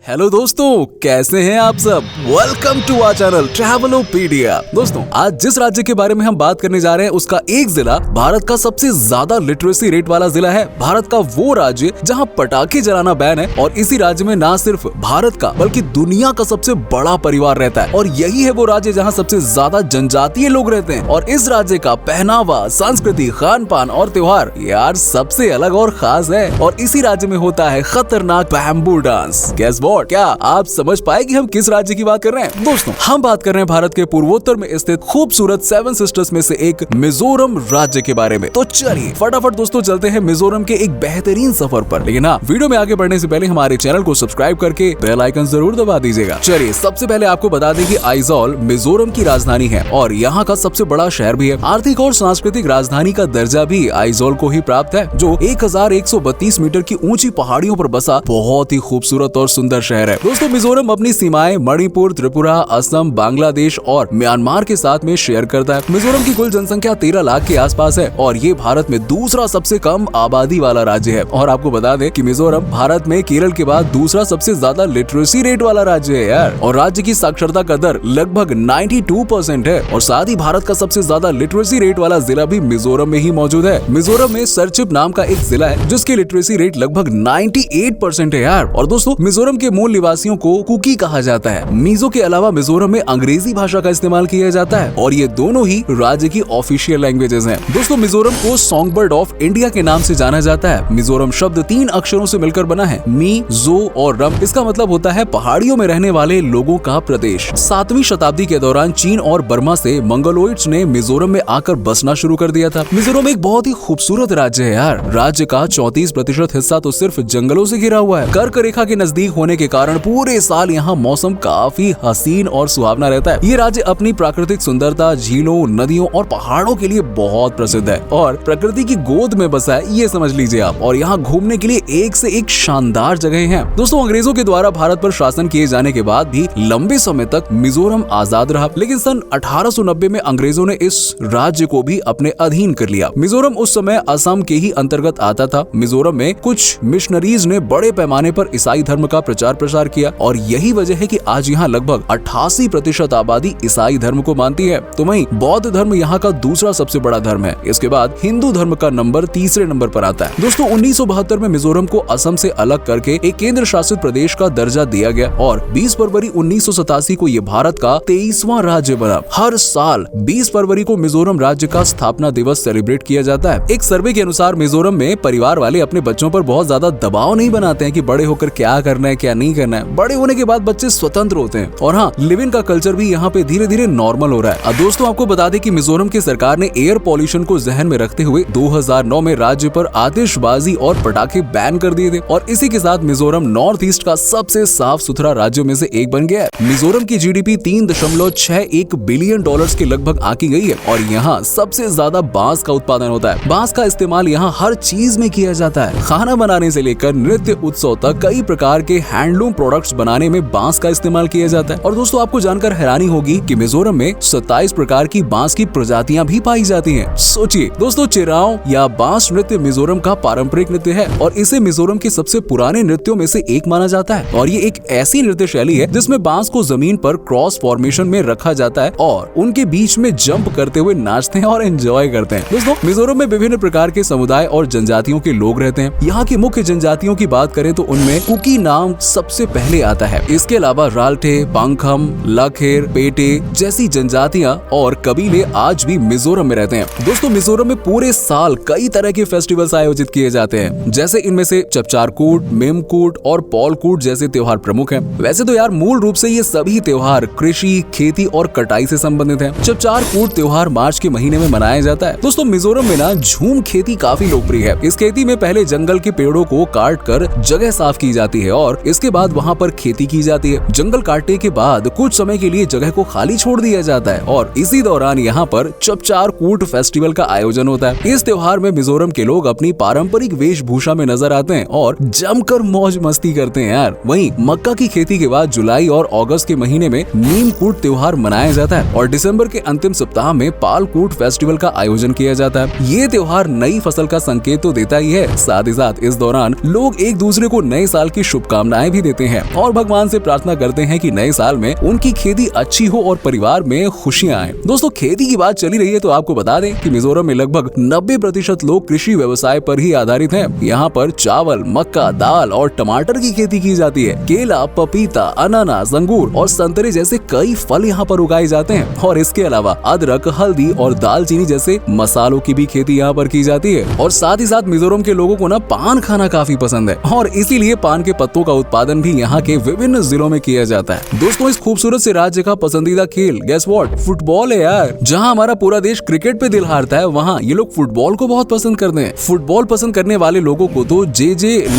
Hello दोस्तों, कैसे हैं आप सब। Welcome to our channel Travelopedia. दोस्तों, आज जिस राज्य के बारे में हम बात करने जा रहे हैं उसका एक जिला भारत का सबसे ज्यादा लिटरेसी रेट वाला जिला है। भारत का वो राज्य जहां पटाखे जलाना बैन है और इसी राज्य में ना सिर्फ भारत का बल्कि दुनिया का सबसे बड़ा परिवार रहता है। और यही है वो राज्य जहाँ सबसे ज्यादा जनजातीय लोग रहते हैं। और इस राज्य का पहनावा, संस्कृति, खान पान और त्योहार यार सबसे अलग और खास है। और इसी राज्य में होता है खतरनाक बैम्बू डांस। गेस व्हाट, क्या आप समझ पाए कि हम किस राज्य की बात कर रहे हैं। दोस्तों, हम बात कर रहे हैं भारत के पूर्वोत्तर में स्थित खूबसूरत सेवन सिस्टर्स में से एक मिजोरम राज्य के बारे में। तो चलिए फटाफट दोस्तों चलते हैं मिजोरम के एक बेहतरीन सफर पर। लेकिन हाँ, वीडियो में आगे बढ़ने से पहले हमारे चैनल को सब्सक्राइब करके बेल आइकन जरूर दबा दीजिएगा। चलिए सबसे पहले आपको बता दें कि आइजोल मिजोरम की राजधानी है और यहाँ का सबसे बड़ा शहर भी है। आर्थिक और सांस्कृतिक राजधानी का दर्जा भी आइजोल को ही प्राप्त है, जो 1132 मीटर की ऊंची पहाड़ियों पर बसा बहुत ही खूबसूरत और सुंदर शहर है। दोस्तों, मिजोरम अपनी सीमाएं मणिपुर, त्रिपुरा, असम, बांग्लादेश और म्यांमार के साथ में शेयर करता है। मिजोरम की कुल जनसंख्या 13 लाख के आसपास है और ये भारत में दूसरा सबसे कम आबादी वाला राज्य है। और आपको बता दें कि मिजोरम भारत में केरल के बाद दूसरा सबसे ज्यादा लिटरेसी रेट वाला राज्य है यार। और राज्य की साक्षरता का दर लगभग 92% है। और साथ ही भारत का सबसे ज्यादा लिटरेसी रेट वाला जिला भी मिजोरम में ही मौजूद है। मिजोरम में सरचिप नाम का एक जिला है जिसकी लिटरेसी रेट लगभग 98% है यार। और दोस्तों, मिजोरम के मूल निवासियों को कुकी कहा जाता है। मिजो के अलावा मिजोरम में अंग्रेजी भाषा का इस्तेमाल किया जाता है और ये दोनों ही राज्य की ऑफिशियल लैंग्वेजेस हैं। दोस्तों, मिजोरम को सॉन्ग बर्ड ऑफ इंडिया के नाम से जाना जाता है। मिजोरम शब्द 3 अक्षरों से मिलकर बना है, मी, जो और रम। इसका मतलब होता है पहाड़ियों में रहने वाले लोगों का प्रदेश। 7वीं शताब्दी के दौरान चीन और बर्मा से मंगोलॉइड्स ने मिजोरम में आकर बसना शुरू कर दिया था। मिजोरम एक बहुत ही खूबसूरत राज्य है यार। राज्य का 34% हिस्सा तो सिर्फ जंगलों से घिरा हुआ है। कर्क रेखा के नजदीक होने के कारण पूरे साल यहाँ मौसम काफी हसीन और सुहावना रहता है। ये राज्य अपनी प्राकृतिक सुंदरता, झीलों, नदियों और पहाड़ों के लिए बहुत प्रसिद्ध है और प्रकृति की गोद में बसा है, ये समझ लीजिए आप। और यहाँ घूमने के लिए एक से एक शानदार जगह हैं। दोस्तों, अंग्रेजों के द्वारा भारत पर शासन किए जाने के बाद भी लंबे समय तक मिजोरम आजाद रहा, लेकिन सन 1890 में अंग्रेजों ने इस राज्य को भी अपने अधीन कर लिया। मिजोरम उस समय असम के ही अंतर्गत आता था। मिजोरम में कुछ मिशनरीज ने बड़े पैमाने पर ईसाई धर्म का प्रचार प्रसार किया और यही वजह है कि आज यहाँ लगभग 88% आबादी ईसाई धर्म को मानती है। तो वहीं बौद्ध धर्म यहाँ का दूसरा सबसे बड़ा धर्म है। इसके बाद हिंदू धर्म का नंबर तीसरे नंबर पर आता है। दोस्तों, 1972 में मिजोरम को असम से अलग करके एक केंद्र शासित प्रदेश का दर्जा दिया गया और 20 फरवरी 1987 को ये भारत का 23वां राज्य बना। हर साल 20 फरवरी को मिजोरम राज्य का स्थापना दिवस सेलिब्रेट किया जाता है। एक सर्वे के अनुसार मिजोरम में परिवार वाले अपने बच्चों पर बहुत ज्यादा दबाव नहीं बनाते हैं कि बड़े होकर क्या करना है क्या नहीं करना है। बड़े होने के बाद बच्चे स्वतंत्र होते हैं और हाँ, लिव इन का कल्चर भी यहाँ पे धीरे धीरे नॉर्मल हो रहा है। अब दोस्तों, आपको बता दें कि मिजोरम की सरकार ने एयर पॉल्यूशन को जहन में रखते हुए 2009 में राज्य पर आतिशबाजी और पटाखे बैन कर दिए थे और इसी के साथ मिजोरम नॉर्थ ईस्ट का सबसे साफ सुथरा राज्यों में से एक बन गया है। मिजोरम की जीडीपी $3.61 बिलियन के लगभग आकी गई है और यहाँ सबसे ज्यादा बांस का उत्पादन होता है। बांस का इस्तेमाल यहाँ हर चीज में किया जाता है। खाना बनाने से लेकर नृत्य उत्सव तक कई प्रकार के हैंडलूम प्रोडक्ट्स बनाने में बांस का इस्तेमाल किया जाता है। और दोस्तों, आपको जानकर हैरानी होगी कि मिजोरम में 27 प्रकार की बांस की प्रजातियां भी पाई जाती हैं। सोचिए दोस्तों, चिराओ या बांस नृत्य मिजोरम का पारंपरिक नृत्य है और इसे मिजोरम के सबसे पुराने नृत्यों में से एक माना जाता है। और ये एक ऐसी नृत्य शैली है जिसमें बांस को जमीन पर क्रॉस फॉर्मेशन में रखा जाता है और उनके बीच में जंप करते हुए नाचते हैं और एंजॉय करते हैं। दोस्तों, मिजोरम में विभिन्न प्रकार के समुदाय और जनजातियों के लोग रहते हैं। यहाँ की मुख्य जनजातियों की बात करें तो उनमें कुकी नाम सबसे पहले आता है। इसके अलावा राल्टे, पांखम, लखेर, पेटे जैसी जनजातियां और कबीले आज भी मिजोरम में रहते हैं। दोस्तों, मिजोरम में पूरे साल कई तरह के फेस्टिवल्स आयोजित किए जाते हैं, जैसे इनमें से चपचारकूट, मेमकूट और पॉलकूट जैसे त्योहार प्रमुख हैं। वैसे तो यार मूल रूप से ये सभी त्योहार कृषि, खेती और कटाई से संबंधित हैं। चपचारकूट त्योहार मार्च के महीने में मनाया जाता है। दोस्तों, मिजोरम में ना झूम खेती काफी लोकप्रिय है। इस खेती में पहले जंगल के पेड़ों को काट कर जगह साफ की जाती है और इसके बाद वहाँ पर खेती की जाती है। जंगल काटने के बाद कुछ समय के लिए जगह को खाली छोड़ दिया जाता है और इसी दौरान यहाँ पर चपचारकूट फेस्टिवल का आयोजन होता है। इस त्योहार में मिजोरम के लोग अपनी पारंपरिक वेशभूषा में नजर आते हैं और जमकर मौज मस्ती करते हैं यार। वहीं मक्का की खेती के बाद जुलाई और अगस्त के महीने में नीमकूट त्योहार मनाया जाता है और दिसंबर के अंतिम सप्ताह में पालकूट फेस्टिवल का आयोजन किया जाता है। ये त्योहार नई फसल का संकेत तो देता ही है, साथ ही साथ इस दौरान लोग एक दूसरे को नए साल की शुभकामनाएं भी देते हैं और भगवान से प्रार्थना करते हैं कि नए साल में उनकी खेती अच्छी हो और परिवार में खुशियां आए। दोस्तों, खेती की बात चली रही है तो आपको बता दें कि मिजोरम में लगभग 90% लोग कृषि व्यवसाय पर ही आधारित हैं। यहाँ पर चावल, मक्का, दाल और टमाटर की खेती की जाती है। केला, पपीता, अनानास, अंगूर और संतरे जैसे कई फल यहाँ पर उगाए जाते हैं और इसके अलावा अदरक, हल्दी और दालचीनी जैसे मसालों की भी खेती यहाँ पर की जाती है। और साथ ही साथ मिजोरम के लोगों को ना पान खाना काफी पसंद है और इसीलिए पान के पत्तों का उत्पादन भी यहाँ के विभिन्न जिलों में किया जाता है। दोस्तों, इस खूबसूरत से राज्य का पसंदीदा खेल गेस व्हाट, फुटबॉल है यार। जहाँ हमारा पूरा देश क्रिकेट पे दिल हारता है, वहाँ ये लोग फुटबॉल को बहुत पसंद करते हैं। फुटबॉल पसंद करने वाले लोगों को तो जे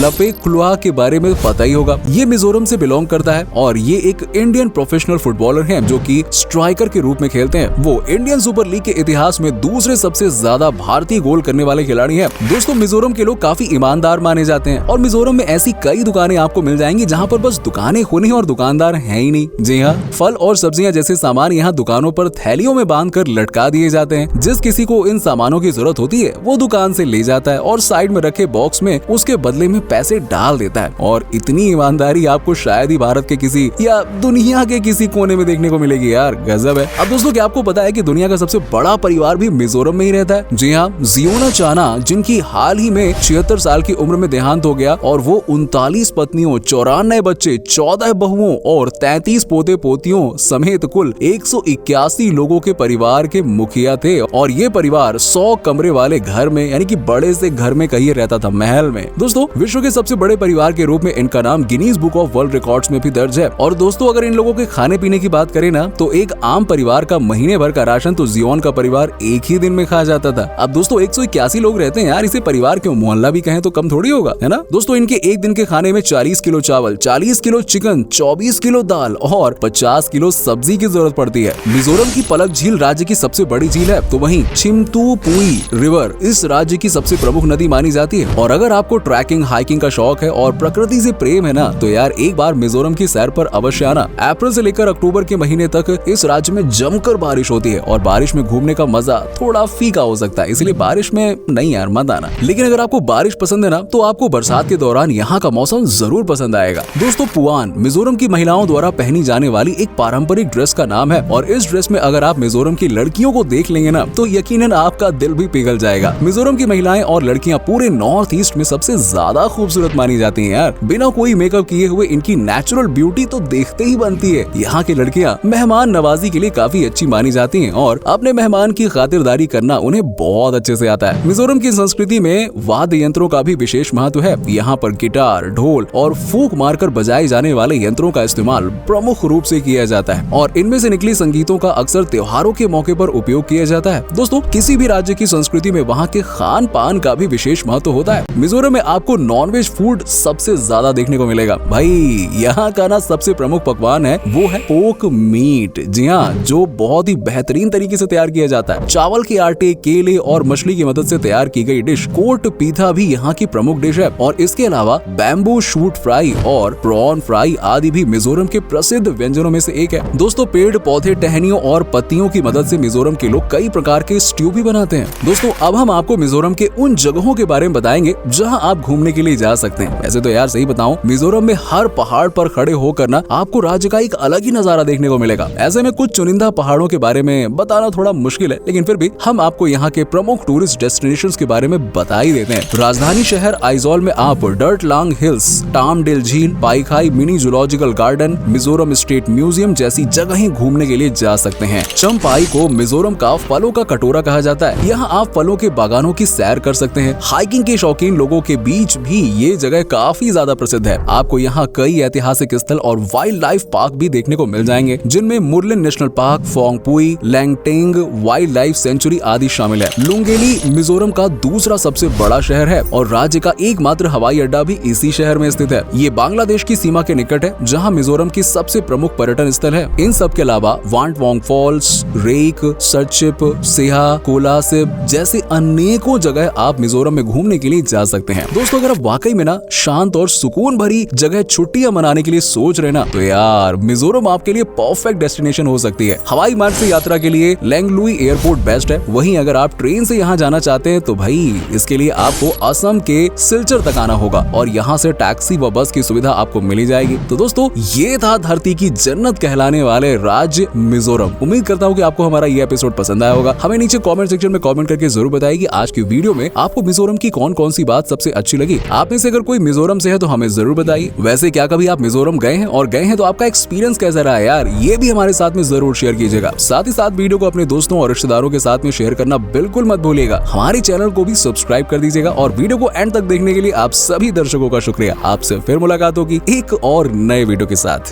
लपेक्लुआ के बारे में पता ही होगा। ये मिजोरम से बिलोंग करता है और ये एक इंडियन प्रोफेशनल फुटबॉलर है जो कि स्ट्राइकर के रूप में खेलते हैं। वो इंडियन सुपर लीग के इतिहास में दूसरे सबसे ज्यादा भारतीय गोल करने वाले खिलाड़ी हैं। दोस्तों, मिजोरम के लोग काफी ईमानदार माने जाते हैं और मिजोरम में ऐसी कई दुकानें आपको मिल जाएंगी जहाँ पर बस दुकानें होनी और दुकानदार है ही नहीं। जी हाँ, फल और सब्जियां जैसे सामान यहाँ दुकानों पर थैलियों में बांधकर लटका दिए जाते हैं। जिस किसी को इन सामानों की जरूरत होती है वो दुकान से ले जाता है और साइड में रखे बॉक्स में उसके बदले में पैसे डाल देता है। और इतनी ईमानदारी आपको शायद ही भारत के किसी या दुनिया के किसी कोने में देखने को मिलेगी यार, गजब है। अब दोस्तों, क्या आपको पता है कि दुनिया का सबसे बड़ा परिवार भी मिजोरम में ही रहता है? जी हाँ, जियोना चाना, जिनकी हाल ही में 76 साल की उम्र में देहांत हो गया और वो 39 पत्नियों, 94 बच्चे, 14 बहुओं और 33 पोते पोतियों समेत कुल 181 लोगों के परिवार के मुखिया थे। और ये परिवार 100 कमरे वाले घर में, यानी कि बड़े से घर में कहीं रहता था, महल में। दोस्तों, विश्व के सबसे बड़े परिवार के रूप में इनका नाम Guinness book of world records में भी दर्ज है। और दोस्तों, अगर इन लोगों के खाने पीने की बात करें ना, तो एक आम परिवार का महीने भर का राशन तो जियोन का परिवार एक ही दिन में खा जाता था। अब दोस्तों, 181 लोग रहते हैं यार, इसे परिवार क्यों, मोहल्ला भी कहें तो कम थोड़ी होगा, है ना। दोस्तों, इनके एक दिन के खाने में 40 किलो चावल, 40 किलो चिकन, 24 किलो दाल और 50 किलो सब्जी की जरूरत पड़ती है। मिजोरम की पलक झील राज्य की सबसे बड़ी झील है, तो वहीं छिमतुपुई रिवर इस राज्य की सबसे प्रमुख नदी मानी जाती है। और अगर आपको ट्रैकिंग, हाइकिंग का शौक है और प्रकृति से प्रेम है ना, तो यार एक बार मिजोरम की सैर पर अवश्य आना। अप्रैल से लेकर अक्टूबर के महीने तक इस राज्य में जमकर बारिश होती है और बारिश में घूमने का मजा थोड़ा फीका हो सकता है, इसलिए बारिश में नहीं यार मत आना। लेकिन अगर आपको बारिश पसंद है ना, तो आपको बरसात के दौरान यहाँ का मौसम जरूर पसंद आएगा। दोस्तों, पुआन मिजोरम की महिलाओं द्वारा पहनी जाने वाली एक पारंपरिक ड्रेस का नाम है और इस ड्रेस में अगर आप मिजोरम की लड़कियों को देख लेंगे ना, तो यकीनन आपका दिल भी पिघल जाएगा। मिजोरम की महिलाएं और लड़कियां पूरे नॉर्थ ईस्ट में सबसे ज्यादा खूबसूरत मानी जाती हैं यार। बिना कोई मेकअप किए हुए इनकी नेचुरल ब्यूटी तो देखते ही बनती है। यहाँ की लड़कियां मेहमान नवाजी के लिए काफी अच्छी मानी जाती हैं और अपने मेहमान की खातिरदारी करना उन्हें बहुत अच्छे से आता है। मिजोरम की संस्कृति में वाद्य यंत्रों का भी विशेष महत्व है। यहाँ पर गिटार, ढोल और फूंक मारकर बजाए जाने वाले यंत्रों का इस्तेमाल प्रमुख रूप से किया जाता है और इनमें से निकली संगीतों का अक्सर त्योहारों के मौके पर उपयोग किया जाता है। दोस्तों, किसी भी राज्य की संस्कृति में वहाँ के खान पान का भी विशेष महत्व होता है। मिजोरम में आपको नॉनवेज फूड सबसे ज्यादा देखने को मिलेगा। भाई, यहाँ का ना सबसे प्रमुख पकवान है वो है पोक मीट। जी हाँ, जो बहुत ही बेहतरीन तरीके से तैयार किया जाता है। चावल के आटे, केले और मछली की मदद से तैयार की गई डिश कोट पीथा भी यहाँ की प्रमुख डिश है और इसके अलावा बैम्बू शूट फ्राई और प्रॉन फ्राई आदि भी मिजोरम के प्रसिद्ध व्यंजनों में से एक है। दोस्तों, पेड़ पौधे, टहनियों और पत्तियों की मदद से मिजोरम के लोग कई प्रकार के स्ट्यू भी बनाते हैं। दोस्तों, अब हम आपको मिजोरम के उन जगहों के बारे में बताएंगे जहां आप घूमने के लिए जा सकते हैं। वैसे तो यार सही बताऊं, मिजोरम में हर पहाड़ पर खड़े होकर ना आपको राज्य का एक अलग ही नजारा देखने को मिलेगा। ऐसे में कुछ चुनिंदा पहाड़ों के बारे में बताना थोड़ा मुश्किल है, लेकिन फिर भी हम आपको यहाँ के प्रमुख टूरिस्ट डेस्टिनेशंस के बारे में बता ही देते हैं। राजधानी शहर आइजोल में आप डर्ट लांग हिल्स, टामडेल झील, Paikhai mini zoological garden, Mizoram state museum जैसी जगहें घूमने के लिए जा सकते हैं। चंपाई को मिजोरम का फलों का कटोरा कहा जाता है। यहाँ आप फलों के बागानों की सैर कर सकते हैं। हाइकिंग के शौकीन लोगों के बीच भी ये जगह काफी ज्यादा प्रसिद्ध है। आपको यहाँ कई ऐतिहासिक स्थल और वाइल्ड लाइफ पार्क भी देखने को मिल जाएंगे, जिनमें Murlen national park, Phawngpui, Lengteng wildlife sanctuary आदि शामिल है। लुंगेली मिजोरम का दूसरा सबसे बड़ा शहर है और राज्य का एकमात्र हवाई अड्डा भी इसी शहर में स्थित है। ये बांग्लादेश की सीमा के निकट है, जहाँ मिजोरम की सबसे प्रमुख पर्यटन स्थल है। इन सब के अलावा वांटवांग फॉल्स, रेक, सरचिप, सेहा, कोलासिब जैसे अनेकों जगह आप मिजोरम में घूमने के लिए जा सकते हैं। दोस्तों, अगर आप वाकई में ना शांत और सुकून भरी जगह छुट्टियां मनाने के लिए सोच रहे ना, तो यार मिजोरम आपके लिए परफेक्ट डेस्टिनेशन हो सकती है। हवाई मार्ग से यात्रा के लिए लैंगलुई एयरपोर्ट बेस्ट है। वहीं अगर आप ट्रेन से यहाँ जाना चाहते हैं तो भाई इसके लिए आपको असम के सिलचर तक आना होगा और यहाँ से टैक्सी व बस की सुविधा आपको मिली जाएगी। तो दोस्तों ये था धरती की जन्नत कहलाने वाले राज्य मिजोरम। उम्मीद करता हूँ कि आपको हमारा ये एपिसोड पसंद आया होगा। हमें नीचे कमेंट सेक्शन में कमेंट करके जरूर बताइए कि आज की वीडियो में आपको मिजोरम की कौन कौन सी बात सबसे अच्छी लगी। आप में से अगर कोई मिजोरम से है तो हमें जरूर बताइए। वैसे क्या कभी आप मिजोरम गए हैं, और गए हैं तो आपका एक्सपीरियंस कैसा रहा है यार, ये भी हमारे साथ में जरूर शेयर कीजिएगा। साथ ही साथ वीडियो को अपने दोस्तों और रिश्तेदारों के साथ में शेयर करना बिल्कुल मत भूलिएगा। हमारे चैनल को भी सब्सक्राइब कर दीजिएगा और वीडियो को एंड तक देखने के लिए आप सभी दर्शकों का शुक्रिया। आपसे फिर मुलाकात होगी एक और नए वीडियो के साथ।